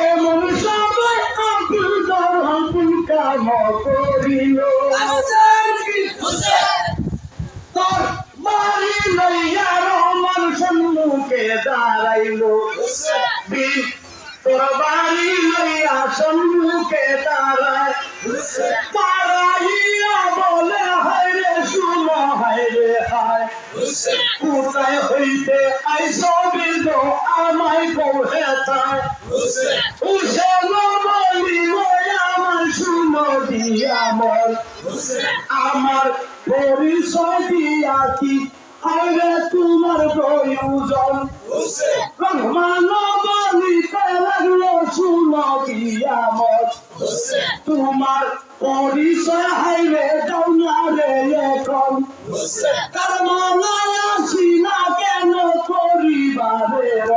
এমন সবাই আব্দুল আব্দুল কাম করিল তোর বাড়ি লইয়া রহমান সম্মুখে দাঁড়াইল তোর বাড়ি লইয়া সম্মুখে দাঁড়ায় দাঁড়াইয়া বলে হায় রে শুন হায় রে হায় কোথায় হইতে আইস বৃদ্ধ আমায় কহে তাই হুসেন বলিল আমার শুনো দিয়া মন আমার পরিচয় দিয়া কি আরে তোমার প্রয়োজন রহমান বলিতে লাগলো শুনো দিয়া মন তোমার পরিচয় হাইরে যাও না রে এখন তার মনে আসি না কেন পরিবারের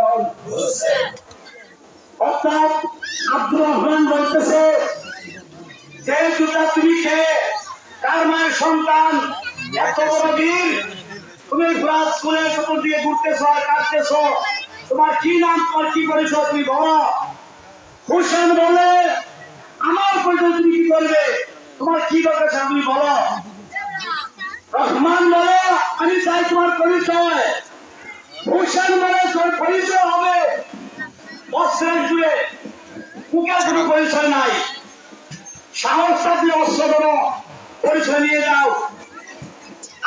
অর্থাৎ আব্দুর রহমান বলতেছে যে জুতা তুমি খেয়ে কার মায়ের সন্তান এত বড় বীর তুমি ফ্রান্স স্কুলে সকল দিয়ে ঘুরতেছ আর কাটতেছ তোমার কি নাম তোমার কি করেছ তুমি বলো হোসেন বলে আমার পরিচয় তুমি কি করবে তোমার কি দরকার তুমি বলো রহমান বলে আমি চাই তোমার পরিচয় হোসেন বলে তোর পরিচয় হবে বস্ত্রের জুড়ে মুখের কোনো পরিচয় নাই সাহসটা দিয়ে অস্ত্র ধরো পরিচয় নিয়ে যাও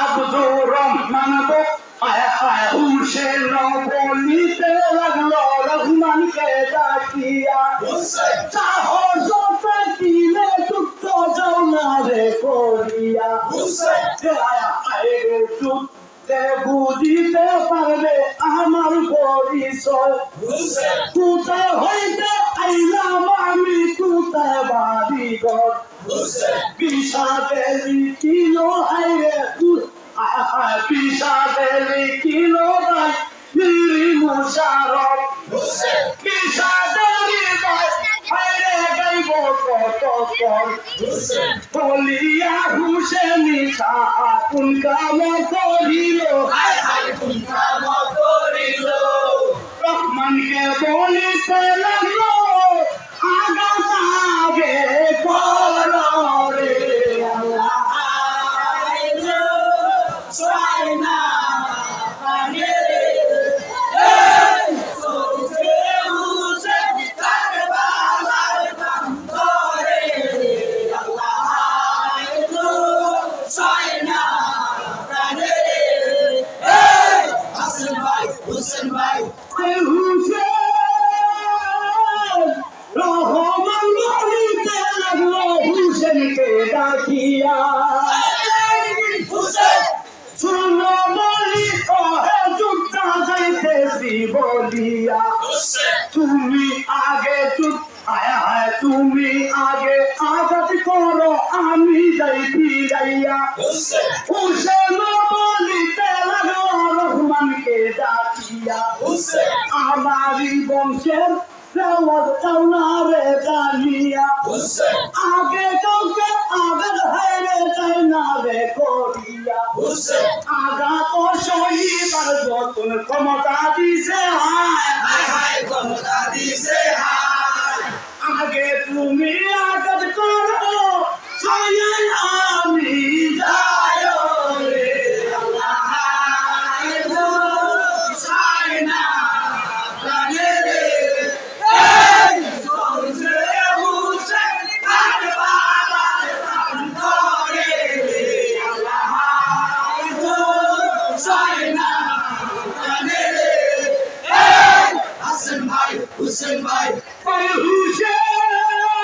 আব্দুর রহমান হুসেন বলিতে লাগলো রহমানকে ডাকিয়া সাহস থাকিলে যুক্ত যাও না রে করিয়া বুঝিতে পারবে আমার পরিচয় কোথায় হইতে আইলাম আমি কোথায় বাড়ি ঘর বিষাদের কিলো হাইরে বিষাদের কিলো নাই নিরি মুশারফ বিষাদের হাইরে গাইব কত কর বলিয়া হুসেনি কোন কাম করিল রহমানকে বলিতে লাগলো আগে কর রে রহমান বলিতে লাগলো হুসেনকে ডাকিয়া শুনো বলি কহে যুদ্ধা যাইতেছি বলিয়া তুমি আগে তুমি আগে আঘাত করো আমি যাই ফিরাইয়া হুসেন বলিতে লাগলো রহমানকে ডাকিয়া আমারই বংশের রে জানিয়া আগে কাউকে আঘাত হাইরে যাই না রে করিয়া আঘাত সহিবার যতন ক্ষমতা দিছে আগে তুমি আঘাত করো আমি